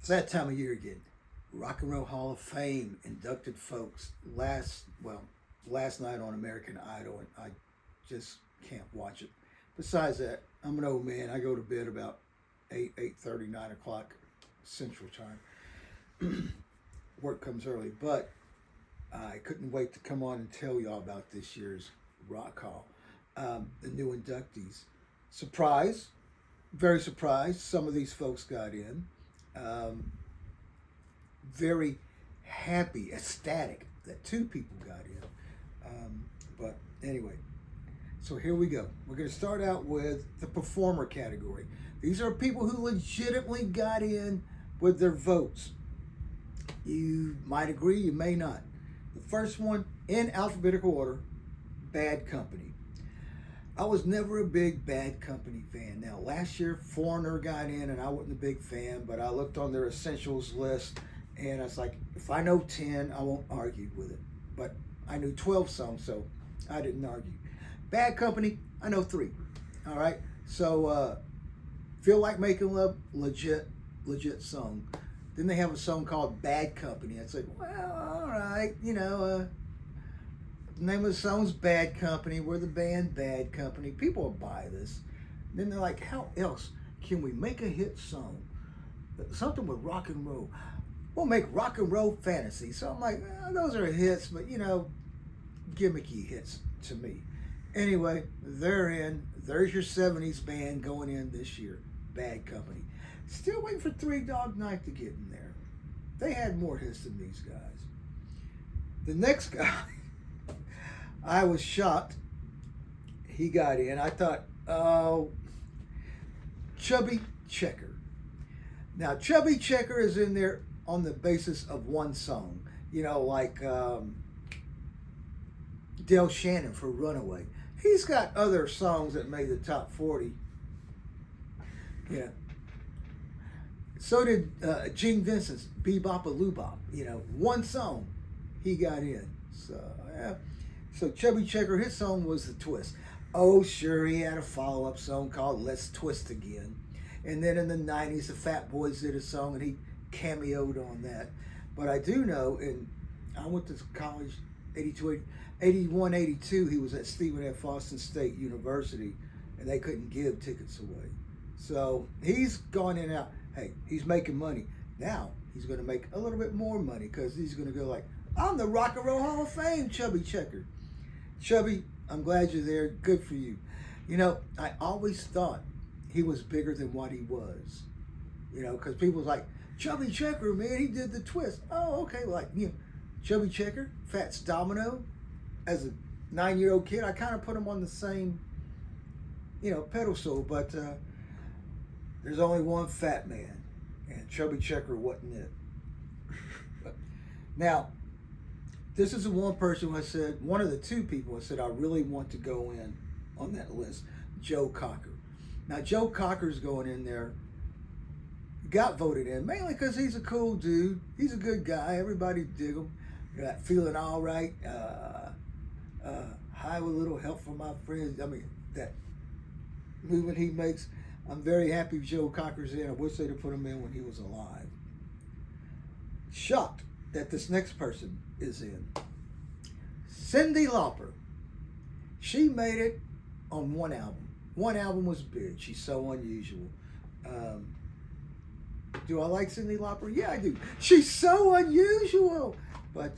It's that time of year again. Rock and Roll Hall of Fame inducted folks last night on American Idol, and I just can't watch it. Besides that, I'm an old man. I go to bed about 8:30, 9 o'clock Central Time. Work comes early, but I couldn't wait to come on and tell y'all about this year's Rock Hall. The new inductees. Surprise, very surprised. Some of these folks got in. Very happy, ecstatic that two people got in. But anyway, so here we go. We're going to start out with the performer category. These are people who legitimately got in with their votes. You might agree, you may not. The first one, in alphabetical order, Bad Company. I was never a big Bad Company fan. Now, last year, Foreigner got in, and I wasn't a big fan, but I looked on their essentials list, and I was like, if I know 10, I won't argue with it. But I knew 12 songs, so I didn't argue. Bad Company, I know 3. All right? So, Feel Like Making Love, legit song. Then they have a song called Bad Company. I said, well, all right, the name of the song is Bad Company. We're the band Bad Company. People will buy this. Then they're like, how else can we make a hit song? Something with rock and roll. We'll make rock and roll fantasy. So I'm like, those are hits, but gimmicky hits to me. Anyway, they're in. There's your 70s band going in this year. Bad Company. Still waiting for Three Dog Night to get in there. They had more hits than these guys. The next guy, I was shocked. He got in. I thought, oh, Chubby Checker. Now, Chubby Checker is in there on the basis of one song. Like Del Shannon for Runaway. He's got other songs that made the top 40. Yeah. So did Gene Vincent's Bebop a Loobop. One song he got in. So, yeah. So Chubby Checker, his song was The Twist. Oh, sure, he had a follow-up song called Let's Twist Again. And then in the 90s, the Fat Boys did a song, and he cameoed on that. But I do know, and I went to college 81, 82, he was at Stephen F. Austin State University, and they couldn't give tickets away. So he's gone in and out. Hey, he's making money. Now he's going to make a little bit more money because he's going to go like, I'm the Rock and Roll Hall of Fame, Chubby Checker. Chubby, I'm glad you're there. Good for you. I always thought he was bigger than what he was. Because people was like, Chubby Checker, man, he did The Twist. Oh, okay. Chubby Checker, Fats Domino. As a 9-year-old kid, I kind of put him on the same, pedestal, but there's only one fat man, and Chubby Checker wasn't it. Now, this is the one person who I said, one of the two people I said I really want to go in on that list, Joe Cocker. Now, Joe Cocker's going in there, got voted in, mainly because he's a cool dude. He's a good guy. Everybody dig him. Got Feeling All Right, High with a Little Help from My Friends. I mean, that movement he makes. I'm very happy Joe Cocker's in. I wish they'd have put him in when he was alive. Shocked that this next person is in. Cyndi Lauper. She made it on one album. One album was big. She's so unusual. Do I like Cyndi Lauper? Yeah, I do. She's so unusual. But,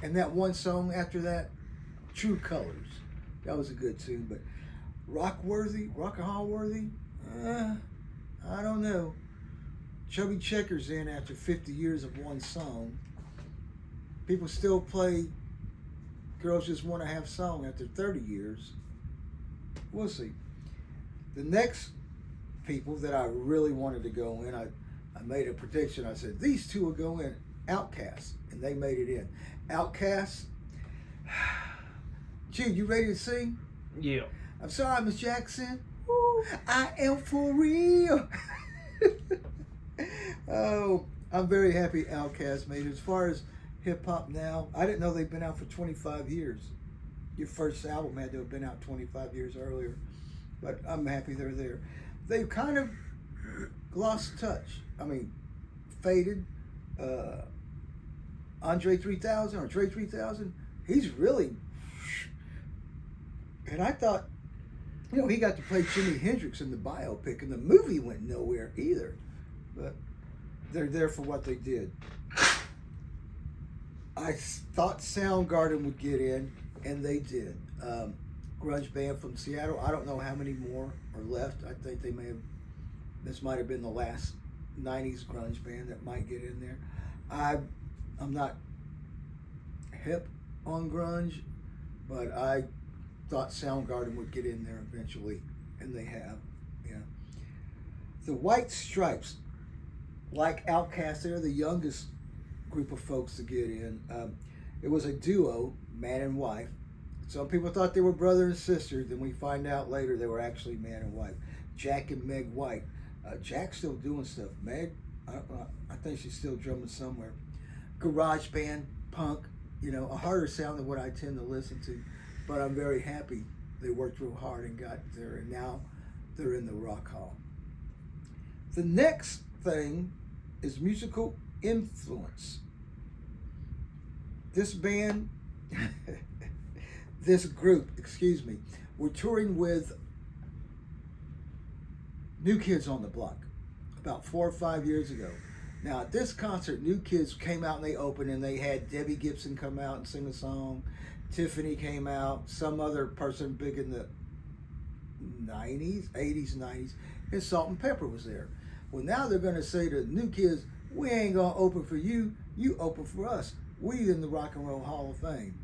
and that one song after that, True Colors. That was a good tune. But Rock and Hall worthy? I don't know. Chubby Checker's in after 50 years of one song. People still play Girls Just Want to Have Song after 30 years. We'll see. The next people that I really wanted to go in, I made a prediction. I said, these two will go in. Outkast, and they made it in. Outkast. Jude, you ready to sing? Yeah. I'm sorry, Miss Jackson. Ooh, I am for real. Oh, I'm very happy Outkast made it. As far as hip hop now, I didn't know they've been out for 25 years. Your first album had to have been out 25 years earlier, but I'm happy they're there. They've kind of Lost touch. I mean, faded. Andre 3000 or Dre 3000. He's really. And I thought, he got to play Jimi Hendrix in the biopic, and the movie went nowhere either. But they're there for what they did. I thought Soundgarden would get in, and they did. Grunge band from Seattle. I don't know how many more are left. I think they may have. This might have been the last '90s grunge band that might get in there. I'm not hip on grunge, but I thought Soundgarden would get in there eventually, and they have. Yeah. The White Stripes, like Outkast, they're the youngest group of folks to get in. It was a duo, man and wife. Some people thought they were brother and sister. Then we find out later they were actually man and wife. Jack and Meg White. Jack's still doing stuff. Meg, I think she's still drumming somewhere. Garage band, punk, a harder sound than what I tend to listen to. But I'm very happy they worked real hard and got there, and now they're in the Rock Hall. The next thing is musical influence. This band, this group, were touring with New Kids on the Block about 4 or 5 years ago. Now at this concert, New Kids came out and they opened, and they had Debbie Gibson come out and sing a song. Tiffany came out, some other person big in the 90s, 80s, 90s, and Salt and Pepper was there. Well, now they're going to say to New Kids, we ain't going to open for you, you open for us. We in the Rock and Roll Hall of Fame.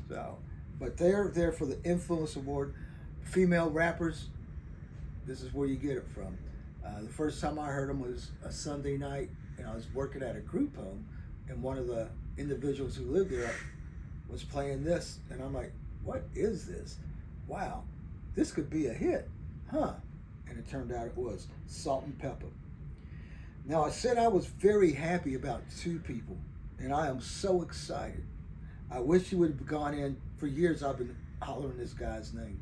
So, but they're there for the Influence Award. Female rappers, this is where you get it from. The first time I heard them was a Sunday night, and I was working at a group home, and one of the individuals who lived there was playing this, and I'm like, what is this? Wow, this could be a hit, huh? And it turned out it was Salt and Pepper. Now I said I was very happy about two people, and I am so excited. I wish he would have gone in. For years I've been hollering this guy's name.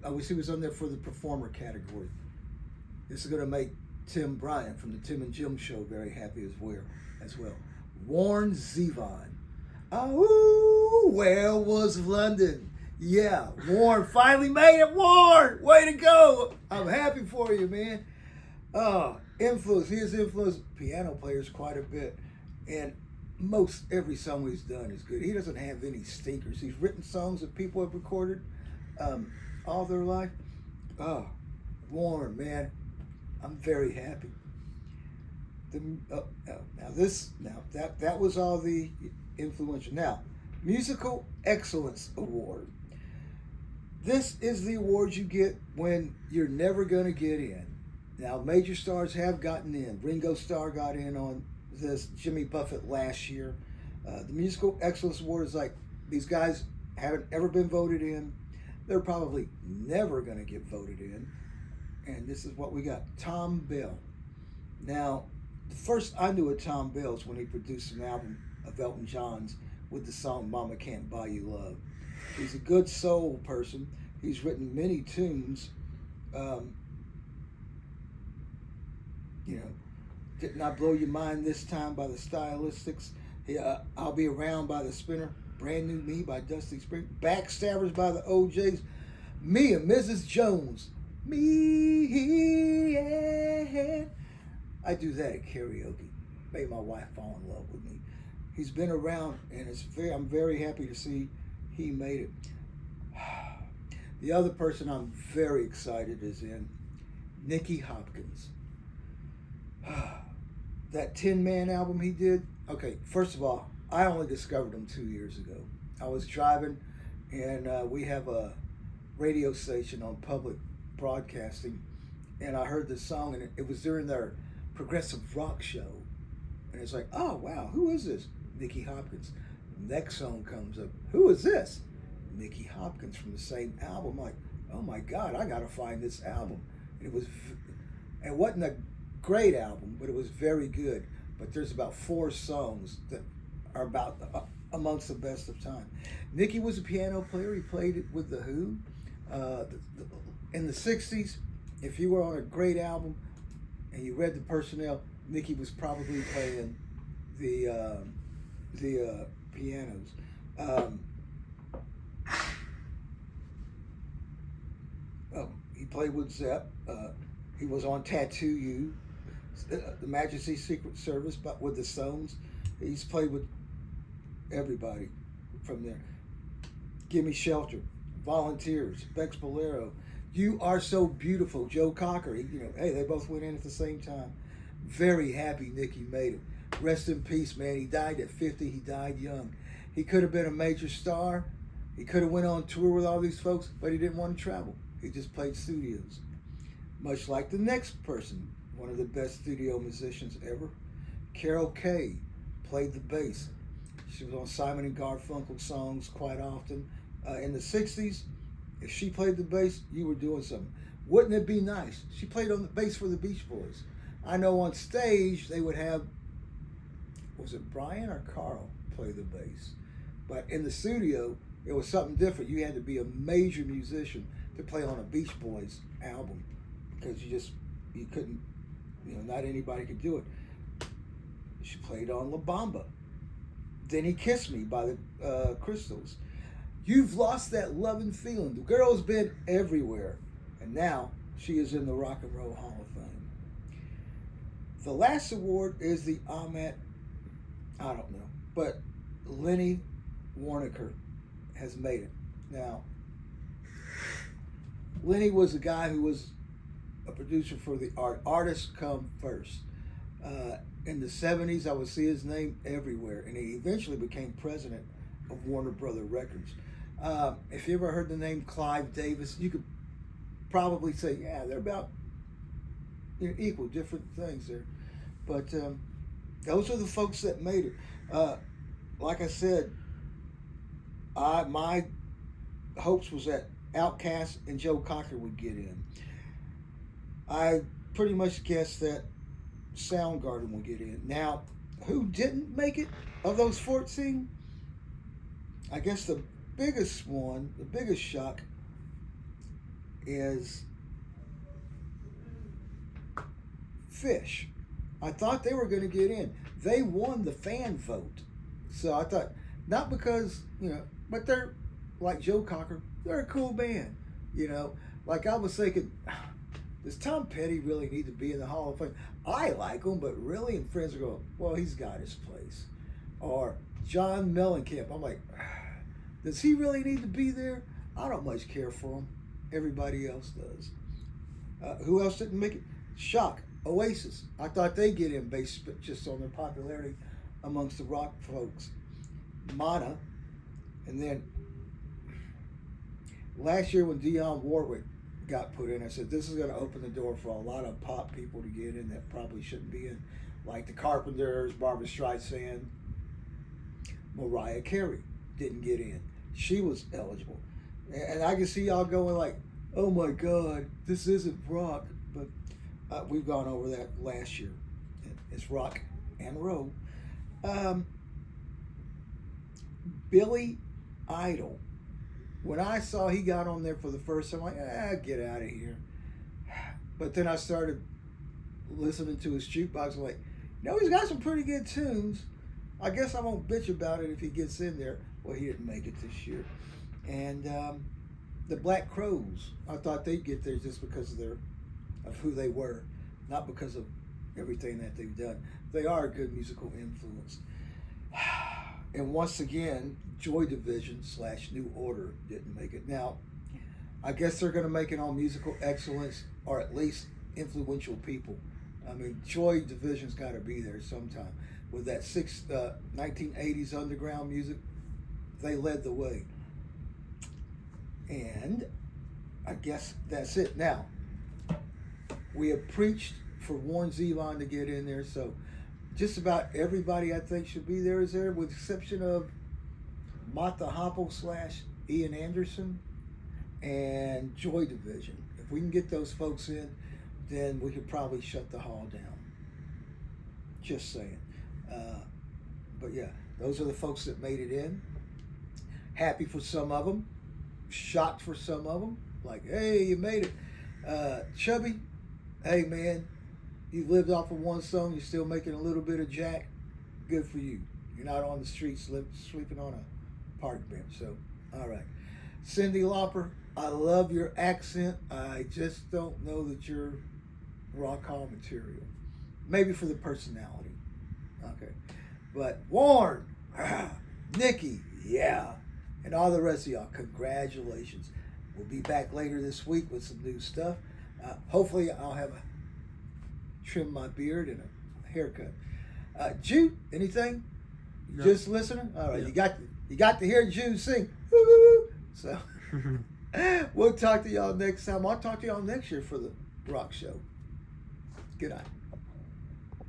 I wish he was on there for the performer category. This is going to make Tim Bryant from the Tim and Jim Show very happy as well. Warren Zevon. Oh, where was London? Yeah, Warren finally made it. Warren, way to go. I'm happy for you, man. Influence. He has influenced piano players quite a bit. And most every song he's done is good. He doesn't have any stinkers. He's written songs that people have recorded all their life. Warren, man, I'm very happy. That was all the influential. Now, Musical Excellence Award. This is the award you get when you're never going to get in. Now, major stars have gotten in. Ringo Starr got in on this. Jimmy Buffett last year. The Musical Excellence Award is like, these guys haven't ever been voted in. They're probably never going to get voted in. And this is what we got. Tom Bell. Now, the first I knew of Tom Bell is when he produced an album of Elton John's with the song Mama Can't Buy You Love. He's a good soul person. He's written many tunes. Didn't I Blow Your Mind This Time by the Stylistics? I'll Be Around by the Spinner. Brand New Me by Dusty Spring. Backstabbers by the OJs. Me and Mrs. Jones. Me, yeah. I do that at karaoke. Made my wife fall in love with me. He's been around, and I'm very happy to see he made it. The other person I'm very excited is in Nicky Hopkins. That 10-man album he did. Okay, first of all, I only discovered him 2 years ago. I was driving, and we have a radio station on public broadcasting, and I heard this song, and it was during their progressive rock show. And it's like, oh, wow, who is this? Nicky Hopkins. Next song comes up. Who is this? Nicky Hopkins from the same album. I'm like, oh my God, I got to find this album. And it wasn't a great album, but it was very good. But there's about 4 songs that are about amongst the best of time. Nicky was a piano player. He played it with The Who in the 60s. if you were on a great album and you read the personnel, Nicky was probably playing the pianos. He played with Zepp. He was on Tattoo You, the Majesty's Secret Service, but with the Stones. He's played with everybody from there. Gimme Shelter, Volunteers, Bex Bolero, You Are So Beautiful, Joe Cocker. Hey, they both went in at the same time. Very happy Nicky made it. Rest in peace, man. He died at 50. He died young. He could have been a major star. He could have went on tour with all these folks, but he didn't want to travel. He just played studios. Much like the next person, one of the best studio musicians ever, Carol Kay, played the bass. She was on Simon and Garfunkel songs quite often. In the 60s, if she played the bass, you were doing something. Wouldn't it be nice? She played on the bass for the Beach Boys. I know on stage they would have, was it Brian or Carl play the bass? But in the studio, it was something different. You had to be a major musician to play on a Beach Boys album because you couldn't, not anybody could do it. She played on La Bamba. Then He Kissed Me by the Crystals. You've Lost That Lovin' Feeling. The girl's been everywhere. And now she is in the Rock and Roll Hall of Fame. The last award is the Ahmet, I don't know, but Lenny Warnaker has made it. Now, Lenny was a guy who was a producer for the Artists Come First. In the 70s, I would see his name everywhere, and he eventually became president of Warner Brother Records. If you ever heard the name Clive Davis, you could probably say, yeah, they're about equal, different things there. But those are the folks that made it. Like I said, my hopes was that Outkast and Joe Cocker would get in. I pretty much guessed that Soundgarden would get in. Now, who didn't make it of those 14? I guess the biggest shock is Fish. I thought they were going to get in. They won the fan vote. So I thought, not because, but they're like Joe Cocker, they're a cool band. Like I was thinking, does Tom Petty really need to be in the Hall of Fame? I like him, but really? And friends are going, well, he's got his place. Or John Mellencamp. I'm like, does he really need to be there? I don't much care for him. Everybody else does. Who else didn't make it? Shock, Oasis. I thought they'd get in based just on their popularity amongst the rock folks. Mana. And then last year when Dionne Warwick got put in, I said, this is going to open the door for a lot of pop people to get in that probably shouldn't be in, like the Carpenters, Barbra Streisand. Mariah Carey didn't get in. She was eligible. And I can see y'all going like, oh my God, this isn't rock. But we've gone over that last year. It's rock and roll. Billy Idol. When I saw he got on there for the first time, I'm like, get out of here. But then I started listening to his jukebox. I'm like, he's got some pretty good tunes. I guess I won't bitch about it if he gets in there. Well, he didn't make it this year. And the Black Crowes, I thought they'd get there just because of who they were, not because of everything that they've done. They are a good musical influence. And once again, Joy Division / New Order didn't make it. Now, I guess they're going to make it on musical excellence or at least influential people. I mean, Joy Division's got to be there sometime. With that 1980s underground music, they led the way. And I guess that's it. Now, we have preached for Warren Zevon to get in there, so just about everybody I think should be there is there, with the exception of Mata Hoppel / Ian Anderson and Joy Division. If we can get those folks in, then we could probably shut the hall down. Just saying. But yeah, those are the folks that made it in. Happy for some of them. Shocked for some of them. Like, hey, you made it. Chubby, hey man, you lived off of one song. You're still making a little bit of jack. Good for you. You're not on the street sleeping on a park bench. So, all right. Cyndi Lauper, I love your accent. I just don't know that you're rock hall material. Maybe for the personality. Okay. But Warren, Nikki, yeah. And all the rest of y'all, congratulations. We'll be back later this week with some new stuff. Hopefully I'll have trim my beard and a haircut. Jude, anything? No. Just listening? All right, Yeah. you got to hear Jude sing. Woo-hoo. So we'll talk to y'all next time. I'll talk to y'all next year for the rock show. Good night.